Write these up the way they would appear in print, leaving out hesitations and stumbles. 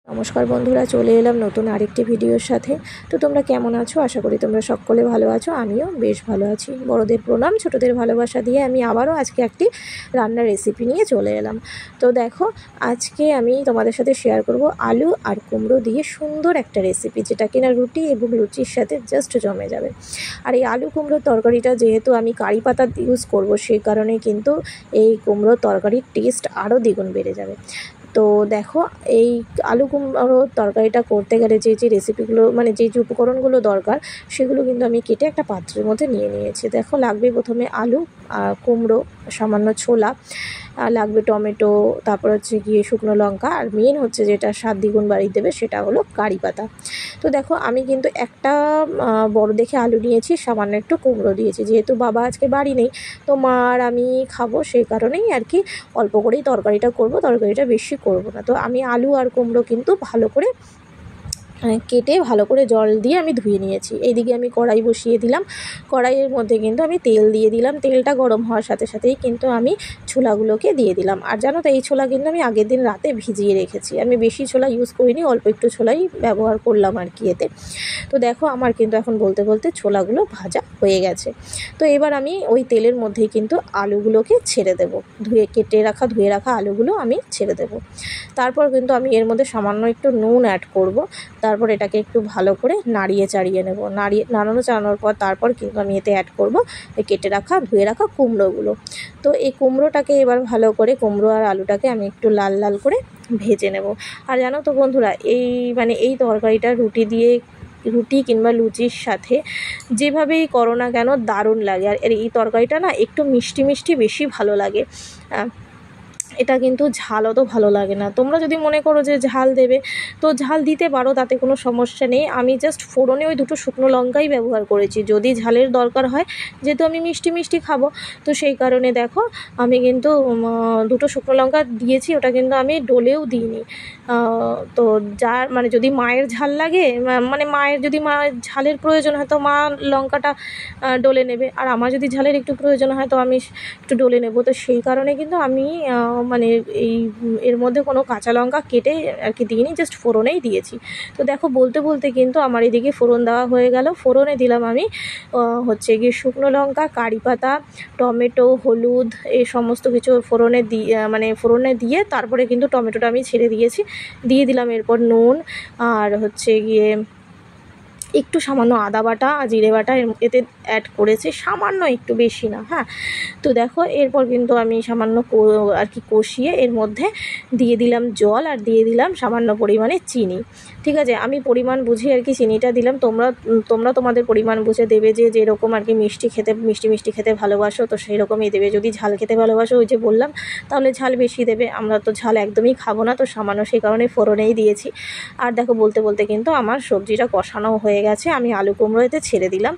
নমস্কার বন্ধুরা, চলে এলাম নতুন আরেকটি ভিডিওর সাথে। তো তোমরা কেমন আছো? আশা করি তোমরা সকলে ভালো আছো। আমিও বেশ ভালো আছি। বড়দের প্রণাম, ছোটদের ভালোবাসা দিয়ে আমি আবারও আজকে একটি রান্নার রেসিপি নিয়ে চলে এলাম। তো দেখো, আজকে আমি তোমাদের সাথে শেয়ার করব আলু আর কুমড়ো দিয়ে সুন্দর একটা রেসিপি, যেটা কিনা রুটি এবং লুচির সাথে জাস্ট জমে যাবে। আর এই আলু কুমড়োর তরকারিটা যেহেতু আমি কারি পাতা ইউজ করব, সেই কারণে কিন্তু এই কুমড়োর তরকারির টেস্ট আরও দ্বিগুণ বেড়ে যাবে। তো দেখো, এই আলু কুমড়োর তরকারিটা করতে গেলে যে রেসিপিগুলো যে উপকরণগুলো দরকার, সেগুলো কিন্তু আমি কেটে একটা পাত্রের মধ্যে নিয়ে নিয়েছি। দেখো, লাগবে প্রথমে আলু, কুমড়ো, সামান্য ছোলা, লাগবে টমেটো, তারপর হচ্ছে গিয়ে শুকনো লঙ্কা, আর মেন হচ্ছে যেটা স্বাদ দ্বিগুণ বাড়িয়ে দেবে সেটা হলো কারি পাতা। তো দেখো, আমি কিন্তু একটা বড় দেখে আলু নিয়েছি, সামান্য একটু কুমড়ো দিয়েছি। যেহেতু বাবা আজকে বাড়ি নেই, তো মা আর আমি খাবো, সেই কারণেই আর কি অল্প করেই তরকারিটা করব, তরকারিটা বেশি করব না। তো আমি আলু আর কুমড়ো কিন্তু ভালো করে কেটে ভালো করে জল দিয়ে আমি ধুয়ে নিয়েছি। এইদিকে আমি কড়াই বসিয়ে দিলাম। কড়াইয়ের মধ্যে কিন্তু আমি তেল দিয়ে দিলাম। তেলটা গরম হওয়ার সাথে সাথেই কিন্তু আমি ছোলাগুলোকে দিয়ে দিলাম। আর জানো তো, এই ছোলা কিন্তু আমি আগের দিন রাতে ভিজিয়ে রেখেছি। আমি বেশি ছোলা ইউজ করিনি, অল্প একটু ছোলাই ব্যবহার করলাম আর কি এতে। তো দেখো, আমার কিন্তু এখন বলতে বলতে ছোলাগুলো ভাজা হয়ে গেছে। তো এবার আমি ওই তেলের মধ্যেই কিন্তু আলুগুলোকে ছেড়ে দেব। ধুয়ে রাখা আলুগুলো আমি ছেড়ে দেব। তারপর কিন্তু আমি এর মধ্যে সামান্য একটু নুন অ্যাড করব। তারপর এটাকে একটু ভালো করে নাড়িয়ে চাড়িয়ে নেব। নাড়ানোর পর তারপর কিন্তু আমি এতে অ্যাড করব ধুয়ে রাখা কুমড়োগুলো। তো এই কুমড়োটাকে এবার ভালো করে, কুমড়ো আর আলুটাকে আমি একটু লাল লাল করে ভেজে নেব। আর জানো তো বন্ধুরা, এই তরকারিটা রুটি কিংবা লুচির সাথে যেভাবেই করো না কেন দারুণ লাগে। আর এই তরকারিটা না একটু মিষ্টি মিষ্টি বেশি ভালো লাগে। এটা কিন্তু ঝালও তো ভালো লাগে না। তোমরা যদি মনে করো যে ঝাল দেবে, তো ঝাল দিতে পারো, তাতে কোনো সমস্যা নেই। আমি জাস্ট ফোড়নে ওই 2টো শুকনো লঙ্কাই ব্যবহার করেছি। যদি ঝালের দরকার হয়, যেহেতু আমি মিষ্টি মিষ্টি খাবো, তো সেই কারণে দেখো আমি কিন্তু 2টো শুকনো লঙ্কা দিয়েছি। ওটা কিন্তু আমি ডলেও দিইনি। তো যার যদি মায়ের ঝাল লাগে, মায়ের যদি ঝালের প্রয়োজন হয়, তো মা লঙ্কাটা ডলে নেবে। আর আমার যদি ঝালের একটু প্রয়োজন হয়, তো আমি একটু ডলে নেব। তো সেই কারণে কিন্তু আমি এর মধ্যে কোনো কাঁচা লঙ্কা কেটে আর কি দিইনি, জাস্ট ফোড়নেই দিয়েছি। তো দেখো, বলতে বলতে কিন্তু আমার এদিকে ফোড়ন দেওয়া হয়ে গেল। ফোড়নে দিলাম আমি হচ্ছে গিয়ে শুকনো লঙ্কা, কারি পাতা, টমেটো, হলুদ, এই সমস্ত কিছু ফোড়নে দিয়ে তারপরে কিন্তু টমেটোটা আমি ছেড়ে দিয়েছি। দিয়ে দিলাম এরপর নুন, আর হচ্ছে গিয়ে একটু সামান্য আদা বাটা, জিরে বাটা এতে অ্যাড করেছি, সামান্য, একটু বেশি না। হ্যাঁ, তো দেখো, এরপর কিন্তু আমি সামান্য আর কি কষিয়ে এর মধ্যে দিয়ে দিলাম জল, আর দিয়ে দিলাম সামান্য পরিমাণে চিনি। ঠিক আছে, আমি পরিমাণ বুঝে আর কি চিনিটা দিলাম। তোমরা তোমাদের পরিমাণ বুঝে দেবে, যেরকম আর কি মিষ্টি মিষ্টি খেতে ভালোবাসো, তো সেই রকমই দেবে। যদি ঝাল খেতে ভালোবাসো, ওই যে বললাম, তাহলে ঝাল বেশি দেবে। আমরা তো ঝাল একদমই খাবো না, তো সামান্য সেই কারণে ফোড়নেই দিয়েছি। আর দেখো, বলতে বলতে কিন্তু আমার সবজিটা কষানো হয়ে গেছে। আমি আলু কুমড়ো এতে ছেড়ে দিলাম।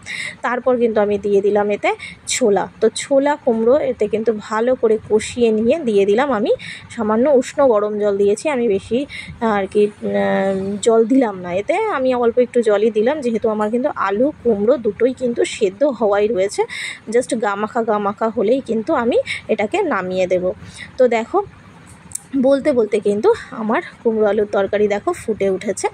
তারপর কিন্তু আমি দিয়ে দিলাম এতে ছোলা। তো ছোলা কুমড়ো এতে কিন্তু ভালো করে কষিয়ে নিয়ে দিয়ে দিলাম আমি সামান্য উষ্ণ গরম জল দিয়েছি। আমি বেশি আর কি জল দিলাম না, এতে আমি অল্প একটু জলই দিলাম, যেহেতু আমার কিন্তু আলু কুমড়ো দুটোই কিন্তু সেদ্ধ হওয়াই রয়েছে। জাস্ট গামাখা হলেই কিন্তু আমি এটাকে নামিয়ে দেব। তো দেখো, বলতে বলতে কিন্তু আমার কুমড়ো আলুর তরকারি দেখো ফুটে উঠেছে।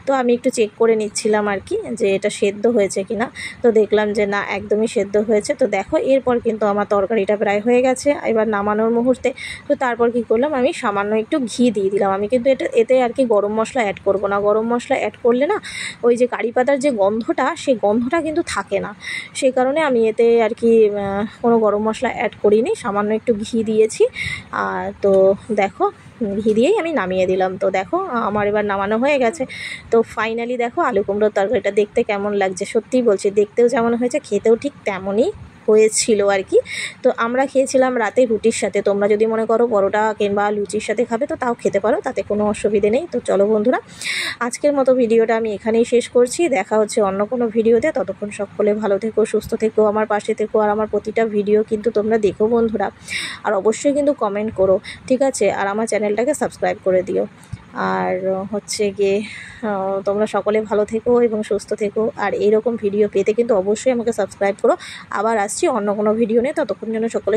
তো আমি একটু চেক করে নিচ্ছিলাম আর কি, যে এটা সেদ্ধ হয়েছে কিনা। তো দেখলাম যে না, একদমই সেদ্ধ হয়েছে। তো দেখো, এরপর কিন্তু আমার তরকারিটা প্রায় হয়ে গেছে। এবার নামানোর মুহূর্তে তো তারপর কি করলাম, আমি সামান্য একটু ঘি দিয়ে দিলাম। আমি কিন্তু এতে আর কি গরম মশলা অ্যাড করব না। গরম মশলা অ্যাড করলে না, ওই যে কারি পাতার যে গন্ধটা, সেই গন্ধটা কিন্তু থাকে না। সেই কারণে আমি এতে আর কি কোনো গরম মশলা অ্যাড করিনি, সামান্য একটু ঘি দিয়েছি। তো দেখো, ঘি দিয়েই আমি নামিয়ে দিলাম। তো দেখো, আমার এবার নামানো হয়ে গেছে। তো ফাইনালি দেখো, আলু কুমড়োর তরকারিটা দেখতে কেমন লাগছে। সত্যিই বলছি, দেখতেও যেমন হয়েছে, খেতেও ঠিক তেমনই হয়েছিল আর কি। তো আমরা খেয়েছিলাম রাতে রুটির সাথে। তোমরা যদি মনে করো পরোটা কিংবা লুচির সাথে খাবে, তো তাও খেতে পারো, তাতে কোনো অসুবিধে নেই। তো চলো বন্ধুরা, আজকের মতো ভিডিওটা আমি এখানেই শেষ করছি। দেখা হচ্ছে অন্য কোনো ভিডিওতে। ততক্ষণ সকলে ভালো থেকো, সুস্থ থেকো, আমার পাশে থেকো। আর আমার প্রতিটা ভিডিও কিন্তু তোমরা দেখো বন্ধুরা। আর অবশ্যই কিন্তু কমেন্ট করো, ঠিক আছে? আর আমার চ্যানেলটাকে সাবস্ক্রাইব করে দিও। আর হচ্ছে গিয়ে তোমরা সকলে ভালো থেকো এবং সুস্থ থেকো। আর এইরকম ভিডিও পেতে কিন্তু অবশ্যই আমাকে সাবস্ক্রাইব করো। আবার আসছি অন্য কোনো ভিডিও নিয়ে। ততক্ষণ যেন সকলে